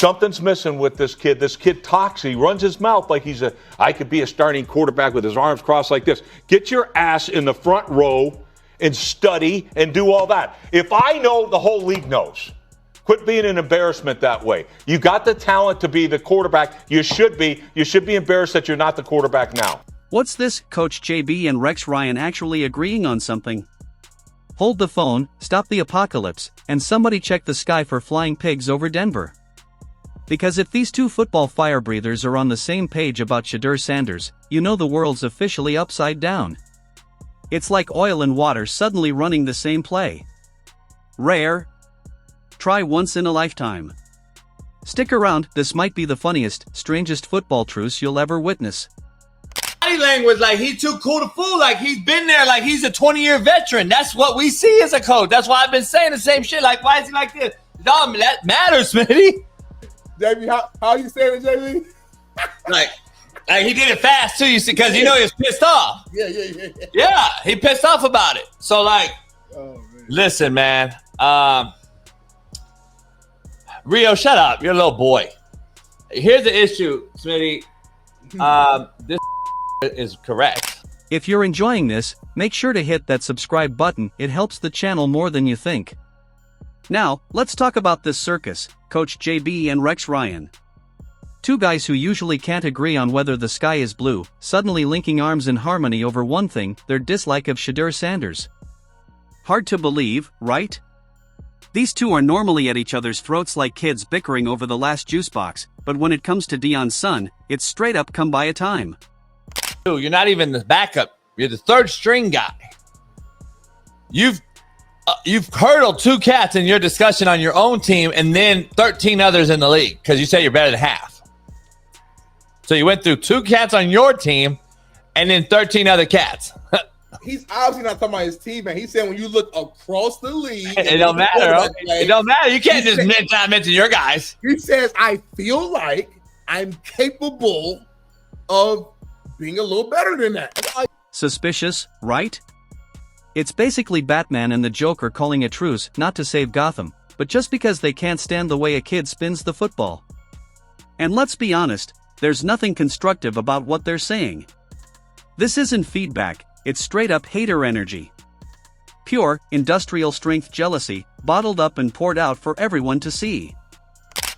Something's missing with this kid. This kid talks. He runs his mouth like I could be a starting quarterback with his arms crossed like this. Get your ass in the front row and study and do all that. If I know, the whole league knows. Quit being an embarrassment that way. You got the talent to be the quarterback. You should be. You should be embarrassed that you're not the quarterback now. What's this? Coach JB and Rex Ryan actually agreeing on something? Hold the phone, stop the apocalypse, and somebody check the sky for flying pigs over Denver. Because if these two football fire breathers are on the same page about Shedeur Sanders, you know the world's officially upside down. It's like oil and water suddenly running the same play. Rare. Try once in a lifetime. Stick around, this might be the funniest, strangest football truce you'll ever witness. Body language, like he's too cool to fool, like he's been there, like he's a 20-year veteran. That's what we see as a coach. That's why I've been saying the same shit. Like, why is he like this? Dog, that matters, Smitty. JB, how you saying it, JB? like he did it fast too, you see, because you know he was pissed off. Yeah. Yeah, he pissed off about it. So like, listen, man. Rio, shut up. You're a little boy. Here's the issue, Smitty. This is correct. If you're enjoying this, make sure to hit that subscribe button. It helps the channel more than you think. Now, let's talk about this circus, Coach JB and Rex Ryan. Two guys who usually can't agree on whether the sky is blue, suddenly linking arms in harmony over one thing, their dislike of Shedeur Sanders. Hard to believe, right? These two are normally at each other's throats like kids bickering over the last juice box, but when it comes to Deion's son, it's straight up come by a time. You're not even the backup. You're the third string guy. You've hurdled two cats in your discussion on your own team and then 13 others in the league because you say you're better than half. So you went through two cats on your team and then 13 other cats. He's obviously not talking about his team, man. He's saying when you look across the league. It don't matter. It don't matter. You can't just not mention your guys. He says, I feel like I'm capable of being a little better than that. Suspicious, right? It's basically Batman and the Joker calling a truce, not to save Gotham, but just because they can't stand the way a kid spins the football. And let's be honest, there's nothing constructive about what they're saying. This isn't feedback, it's straight up hater energy. Pure, industrial strength jealousy, bottled up and poured out for everyone to see.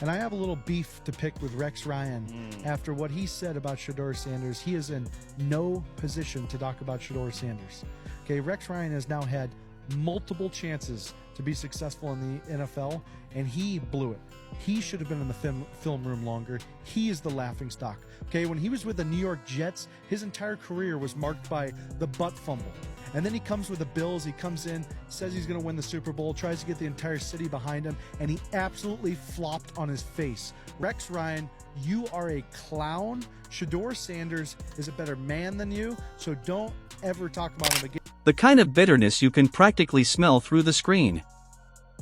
And I have a little beef to pick with Rex Ryan after what he said about Shedeur Sanders. He is in no position to talk about Shedeur Sanders. Okay, Rex Ryan has now had multiple chances to be successful in the NFL, and he blew it. He should have been in the film room longer. He is the laughingstock. Okay, when he was with the New York Jets, his entire career was marked by the butt fumble. And then he comes with the Bills, he comes in, says he's going to win the Super Bowl, tries to get the entire city behind him, and he absolutely flopped on his face. Rex Ryan, you are a clown. Shedeur Sanders is a better man than you, so don't ever talk about him again. The kind of bitterness you can practically smell through the screen.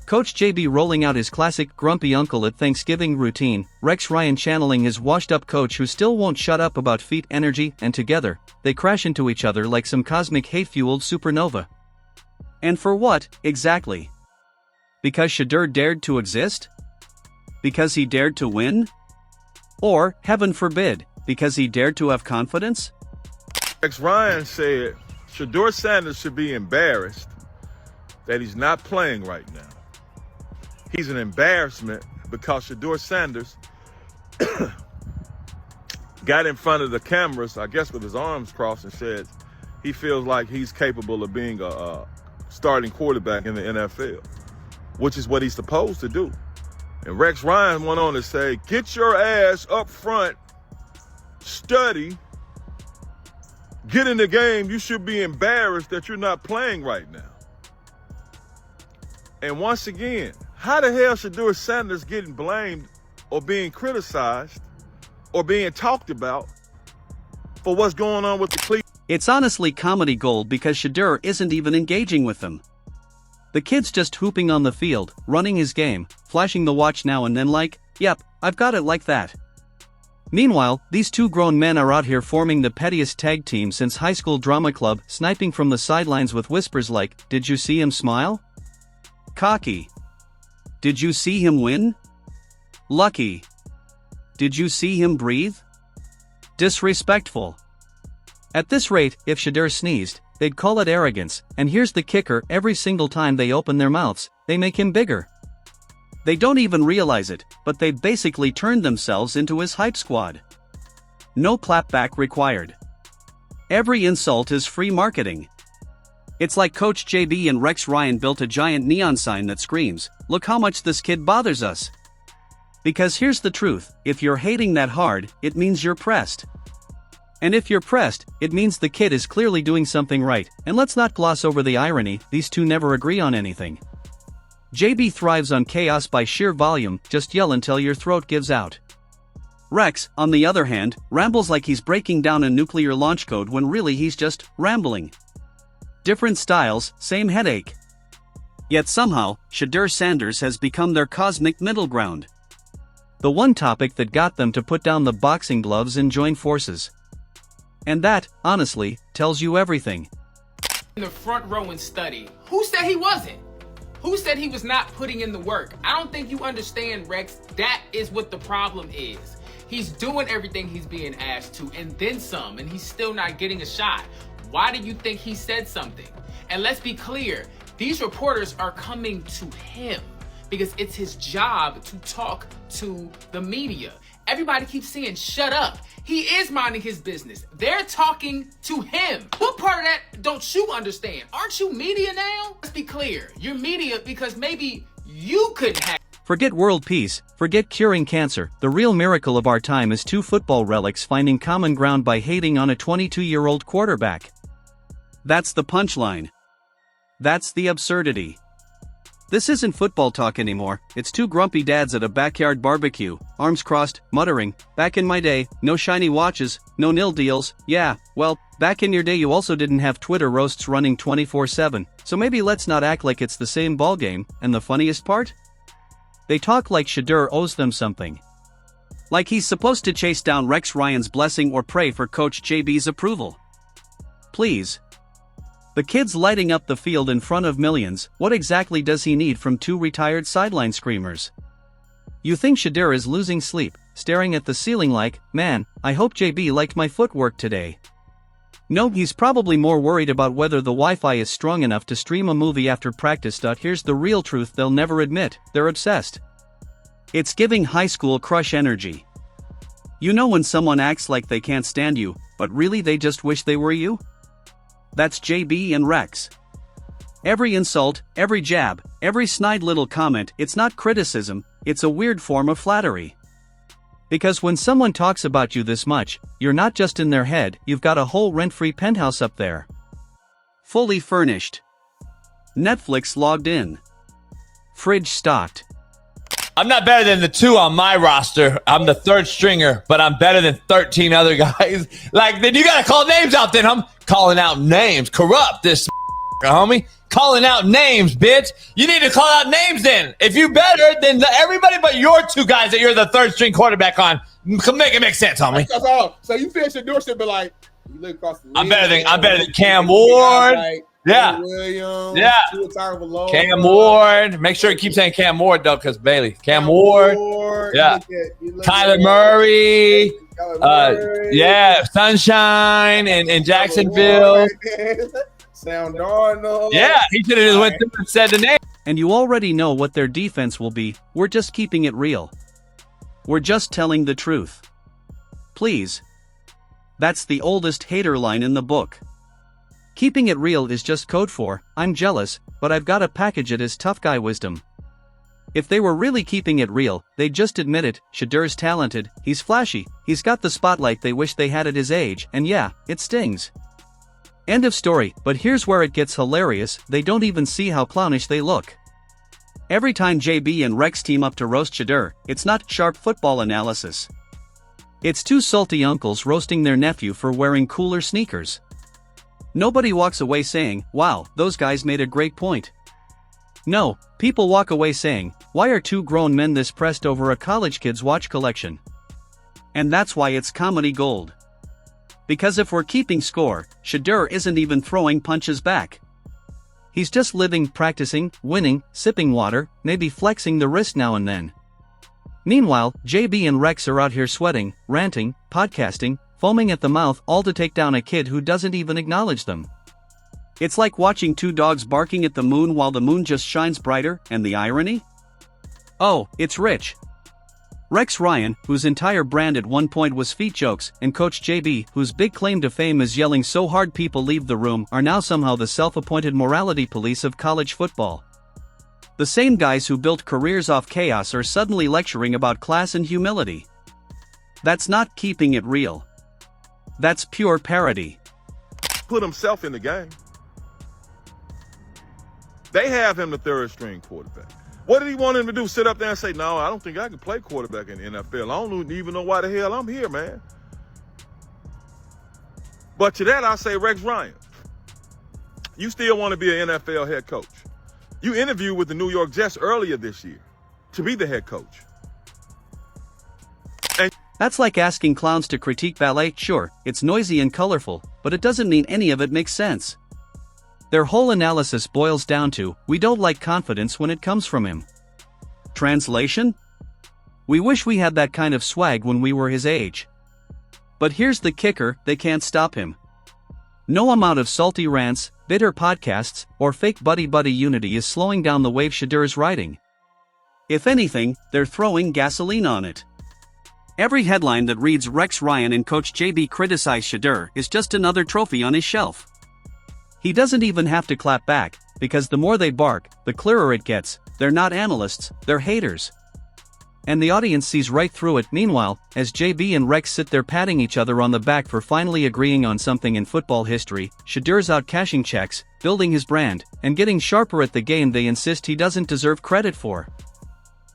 Coach JB rolling out his classic grumpy uncle at Thanksgiving routine, Rex Ryan channeling his washed-up coach who still won't shut up about feet energy, and together, they crash into each other like some cosmic hate-fueled supernova. And for what, exactly? Because Shedeur dared to exist? Because he dared to win? Or, heaven forbid, because he dared to have confidence? Rex Ryan said Shedeur Sanders should be embarrassed that he's not playing right now. He's an embarrassment because Shedeur Sanders got in front of the cameras, I guess with his arms crossed, and said he feels like he's capable of being a starting quarterback in the NFL, which is what he's supposed to do. And Rex Ryan went on to say, get your ass up front, study, get in the game. You should be embarrassed that you're not playing right now. And once again, how the hell Shedeur Sanders getting blamed or being criticized or being talked about for what's going on with the Cleveland? It's honestly comedy gold because Shedeur isn't even engaging with them. The kid's just hooping on the field, running his game, flashing the watch now and then like, yep, I've got it like that. Meanwhile, these two grown men are out here forming the pettiest tag team since high school drama club, sniping from the sidelines with whispers like, did you see him smile? Cocky. Did you see him win? Lucky. Did you see him breathe? Disrespectful. At this rate, if Shedeur sneezed, they'd call it arrogance, and here's the kicker, every single time they open their mouths, they make him bigger. They don't even realize it, but they've basically turned themselves into his hype squad. No clapback required. Every insult is free marketing. It's like Coach JB and Rex Ryan built a giant neon sign that screams, "Look how much this kid bothers us." Because here's the truth, if you're hating that hard, it means you're pressed. And if you're pressed, it means the kid is clearly doing something right, and let's not gloss over the irony, these two never agree on anything. JB thrives on chaos by sheer volume, just yell until your throat gives out. Rex, on the other hand, rambles like he's breaking down a nuclear launch code when really he's just rambling. Different styles, same headache. Yet somehow, Shedeur Sanders has become their cosmic middle ground. The one topic that got them to put down the boxing gloves and join forces. And that, honestly, tells you everything. In the front row and study. Who said he wasn't? Who said he was not putting in the work? I don't think you understand, Rex. That is what the problem is. He's doing everything he's being asked to and then some, and he's still not getting a shot. Why do you think he said something? And let's be clear, these reporters are coming to him because it's his job to talk to the media. Everybody keeps saying, shut up. He is minding his business. They're talking to him. What part of that don't you understand? Aren't you media now? Let's be clear. You're media because maybe you couldn't have. Forget world peace, forget curing cancer. The real miracle of our time is two football relics finding common ground by hating on a 22-year-old quarterback. That's the punchline. That's the absurdity. This isn't football talk anymore, it's two grumpy dads at a backyard barbecue, arms crossed, muttering, "Back in my day, no shiny watches, no nil deals, yeah, well, back in your day you also didn't have Twitter roasts running 24/7, so maybe let's not act like it's the same ballgame." And the funniest part? They talk like Shedeur owes them something. Like he's supposed to chase down Rex Ryan's blessing or pray for Coach JB's approval. Please. The kid's lighting up the field in front of millions, what exactly does he need from two retired sideline screamers? You think Shedeur is losing sleep, staring at the ceiling like, "Man, I hope JB liked my footwork today." No, he's probably more worried about whether the Wi-Fi is strong enough to stream a movie after practice. Here's the real truth they'll never admit, they're obsessed. It's giving high school crush energy. You know when someone acts like they can't stand you, but really they just wish they were you? That's JB and Rex. Every insult, every jab, every snide little comment, it's not criticism, it's a weird form of flattery. Because when someone talks about you this much, you're not just in their head, you've got a whole rent-free penthouse up there. Fully furnished. Netflix logged in. Fridge stocked. I'm not better than the two on my roster. I'm the third stringer, but I'm better than 13 other guys. Like, then you gotta call names out then, I'm calling out names. Corrupt this homie. Calling out names, bitch. You need to call out names then. If you better than everybody but your two guys that you're the third string quarterback on, make it make sense, homie. That's all. So you finish your door should be like, you look across the I'm better than Cam Ward. Yeah. Williams, Yeah. Cam Ward. Make sure you keep saying Cam Ward, though, because Bailey. Cam Ward. Yeah. Kyler Murray. Yeah. Sunshine in Jacksonville. Sam Darnold. Yeah. He should have just went through and said the name. And you already know what their defense will be. We're just keeping it real. We're just telling the truth. Please. That's the oldest hater line in the book. Keeping it real is just code for, I'm jealous, but I've got to package it as tough guy wisdom. If they were really keeping it real, they'd just admit it. Shedeur's talented, he's flashy, he's got the spotlight they wish they had at his age, and yeah, it stings. End of story. But here's where it gets hilarious, they don't even see how clownish they look. Every time JB and Rex team up to roast Shedeur, it's not sharp football analysis. It's two salty uncles roasting their nephew for wearing cooler sneakers. Nobody walks away saying, wow, those guys made a great point. No, people walk away saying, why are two grown men this pressed over a college kid's watch collection? And that's why it's comedy gold. Because if we're keeping score, Shedeur isn't even throwing punches back. He's just living, practicing, winning, sipping water, maybe flexing the wrist now and then. Meanwhile, JB and Rex are out here sweating, ranting, podcasting, foaming at the mouth, all to take down a kid who doesn't even acknowledge them. It's like watching two dogs barking at the moon while the moon just shines brighter, and the irony? Oh, it's Rich. Rex Ryan, whose entire brand at one point was feet jokes, and Coach JB, whose big claim to fame is yelling so hard people leave the room, are now somehow the self-appointed morality police of college football. The same guys who built careers off chaos are suddenly lecturing about class and humility. That's not keeping it real. That's pure parody. Put himself in the game. They have him the third string quarterback. What did he want him to do? Sit up there and say, no, I don't think I can play quarterback in the NFL. I don't even know why the hell I'm here, man. But to that, I say, Rex Ryan, you still want to be an NFL head coach. You interviewed with the New York Jets earlier this year to be the head coach. That's like asking clowns to critique ballet. Sure, it's noisy and colorful, but it doesn't mean any of it makes sense. Their whole analysis boils down to, we don't like confidence when it comes from him. Translation? We wish we had that kind of swag when we were his age. But here's the kicker, they can't stop him. No amount of salty rants, bitter podcasts, or fake buddy-buddy unity is slowing down the wave Shedeur's riding. If anything, they're throwing gasoline on it. Every headline that reads Rex Ryan and Coach JB criticize Shedeur is just another trophy on his shelf. He doesn't even have to clap back, because the more they bark, the clearer it gets. They're not analysts, they're haters. And the audience sees right through it. Meanwhile, as JB and Rex sit there patting each other on the back for finally agreeing on something in football history, Shedeur's out cashing checks, building his brand, and getting sharper at the game they insist he doesn't deserve credit for.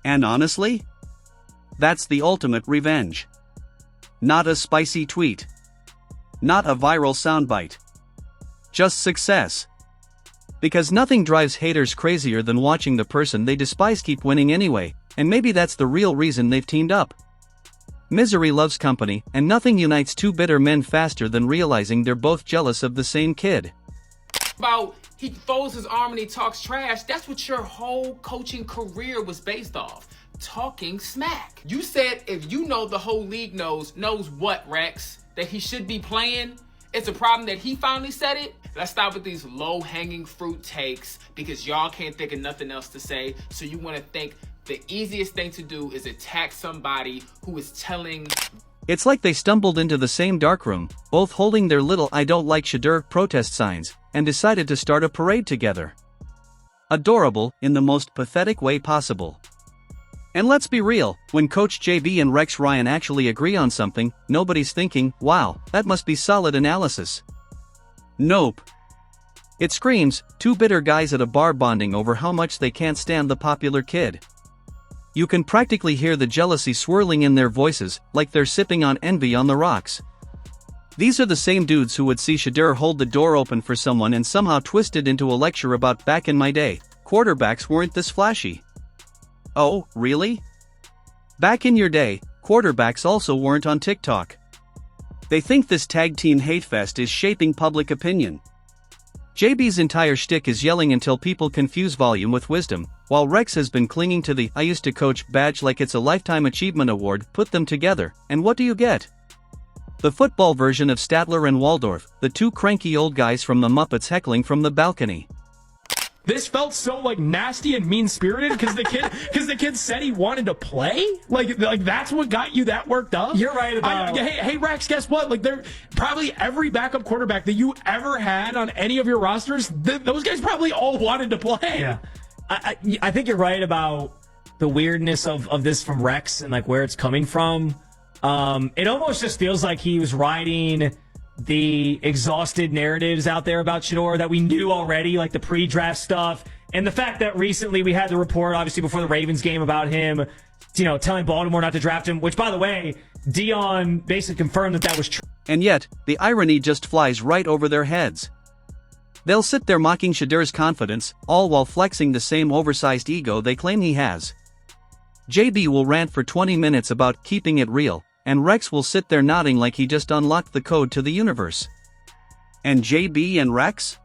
And honestly, that's the ultimate revenge. Not a spicy tweet. Not a viral soundbite. Just success. Because nothing drives haters crazier than watching the person they despise keep winning anyway, and maybe that's the real reason they've teamed up. Misery loves company, and nothing unites two bitter men faster than realizing they're both jealous of the same kid. About he folds his arm and he talks trash, that's what your whole coaching career was based off. Talking smack. You said if you know the whole league knows what, Rex? That he should be playing? It's a problem that he finally said it? Let's stop with these low-hanging fruit takes because y'all can't think of nothing else to say. So you want to think the easiest thing to do is attack somebody who is telling. It's like they stumbled into the same darkroom, both holding their little I don't like Shedeur protest signs, and decided to start a parade together. Adorable, in the most pathetic way possible. And let's be real, when Coach JB and Rex Ryan actually agree on something, nobody's thinking, wow, that must be solid analysis. Nope. It screams, two bitter guys at a bar bonding over how much they can't stand the popular kid. You can practically hear the jealousy swirling in their voices, like they're sipping on envy on the rocks. These are the same dudes who would see Shedeur hold the door open for someone and somehow twist it into a lecture about back in my day, quarterbacks weren't this flashy. Oh, really? Back in your day, quarterbacks also weren't on TikTok. They think this tag team hate fest is shaping public opinion. JB's entire shtick is yelling until people confuse volume with wisdom, while Rex has been clinging to the I used to coach badge like it's a lifetime achievement award. Put them together, and what do you get? The football version of Statler and Waldorf, the two cranky old guys from the Muppets heckling from the balcony. This felt so like nasty and mean-spirited because the kid said he wanted to play. Like that's what got you that worked up. You're right about. Hey Rex, guess what? Like they're probably every backup quarterback that you ever had on any of your rosters. Those guys probably all wanted to play. Yeah, I think you're right about the weirdness of this from Rex and like where it's coming from. It almost just feels like he was riding the exhausted narratives out there about Shedeur that we knew already, like the pre-draft stuff, and the fact that recently we had the report, obviously before the Ravens game, about him, telling Baltimore not to draft him, which, by the way, Deion basically confirmed that was true. And yet, the irony just flies right over their heads. They'll sit there mocking Shedeur's confidence, all while flexing the same oversized ego they claim he has. JB will rant for 20 minutes about keeping it real, and Rex will sit there nodding like he just unlocked the code to the universe. And JB and Rex?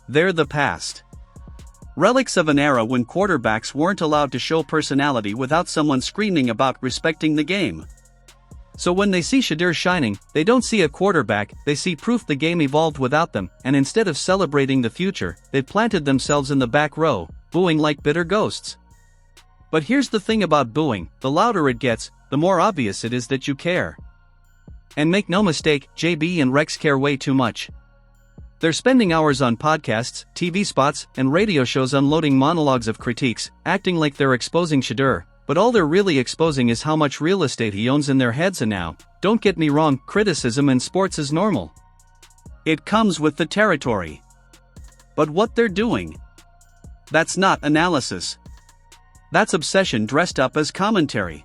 They're the past. Relics of an era when quarterbacks weren't allowed to show personality without someone screaming about respecting the game. So when they see Shedeur shining, they don't see a quarterback, they see proof the game evolved without them, and instead of celebrating the future, they've planted themselves in the back row, booing like bitter ghosts. But here's the thing about booing, the louder it gets, the more obvious it is that you care. And make no mistake, JB and Rex care way too much. They're spending hours on podcasts, TV spots, and radio shows unloading monologues of critiques, acting like they're exposing Shedeur, but all they're really exposing is how much real estate he owns in their heads. And now, don't get me wrong, criticism in sports is normal. It comes with the territory. But what they're doing, that's not analysis. That's obsession dressed up as commentary.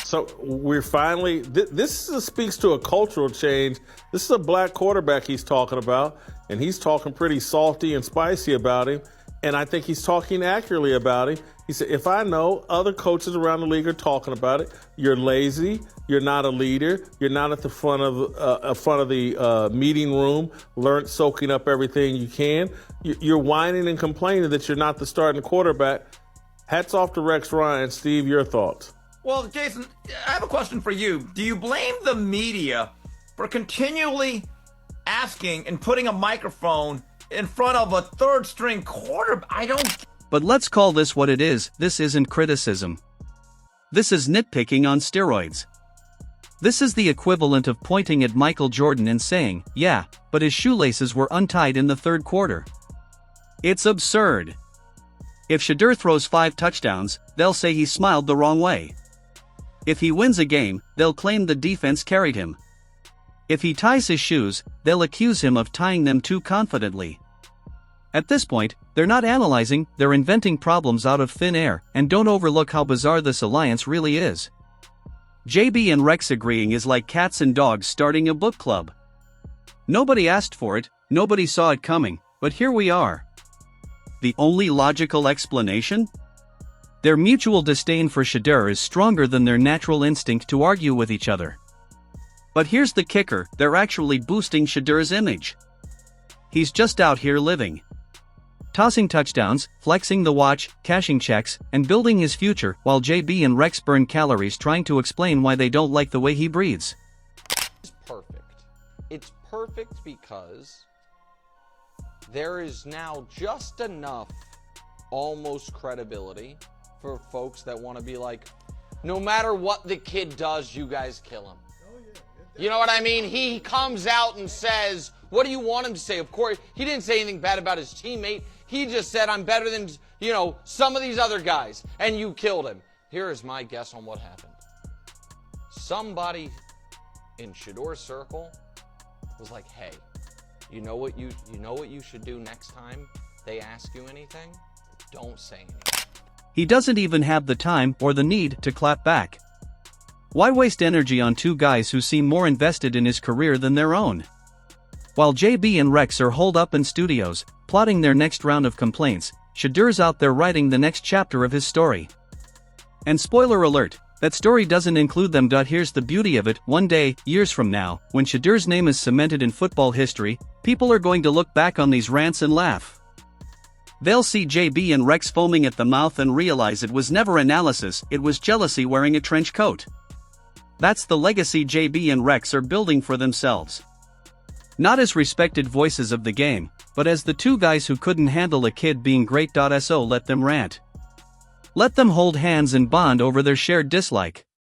So we're finally, this speaks to a cultural change. This is a black quarterback he's talking about, and he's talking pretty salty and spicy about him. And I think he's talking accurately about him. He said, if I know other coaches around the league are talking about it, you're lazy, you're not a leader, you're not at the front of the meeting room, soaking up everything you can. You're whining and complaining that you're not the starting quarterback. Hats off to Rex Ryan. Steve, your thoughts? Well, Jason, I have a question for you. Do you blame the media for continually asking and putting a microphone in front of a third-string quarterback? I don't... But let's call this what it is. This isn't criticism. This is nitpicking on steroids. This is the equivalent of pointing at Michael Jordan and saying, yeah, but his shoelaces were untied in the third quarter. It's absurd. If Shedeur throws 5 touchdowns, they'll say he smiled the wrong way. If he wins a game, they'll claim the defense carried him. If he ties his shoes, they'll accuse him of tying them too confidently. At this point, they're not analyzing, they're inventing problems out of thin air, and don't overlook how bizarre this alliance really is. JB and Rex agreeing is like cats and dogs starting a book club. Nobody asked for it, nobody saw it coming, but here we are. The only logical explanation? Their mutual disdain for Shedeur is stronger than their natural instinct to argue with each other. But here's the kicker, they're actually boosting Shedeur's image. He's just out here living. Tossing touchdowns, flexing the watch, cashing checks, and building his future, while JB and Rex burn calories trying to explain why they don't like the way he breathes. It's perfect. It's perfect because there is now just enough almost credibility for folks that want to be like, no matter what the kid does, you guys kill him. You know what I mean? He comes out and says, what do you want him to say? Of course, he didn't say anything bad about his teammate. He just said, I'm better than, some of these other guys, and you killed him. Here is my guess on what happened. Somebody in Shedeur's circle was like, hey, you know what you should do next time they ask you anything? Don't say anything. He doesn't even have the time or the need to clap back. Why waste energy on 2 guys who seem more invested in his career than their own? While JB and Rex are holed up in studios, plotting their next round of complaints, Shedeur's out there writing the next chapter of his story. And spoiler alert, that story doesn't include them. Here's the beauty of it, one day, years from now, when Shedeur's name is cemented in football history, people are going to look back on these rants and laugh. They'll see JB and Rex foaming at the mouth and realize it was never analysis, it was jealousy wearing a trench coat. That's the legacy JB and Rex are building for themselves. Not as respected voices of the game, but as the 2 guys who couldn't handle a kid being great. So let them rant. Let them hold hands and bond over their shared dislike.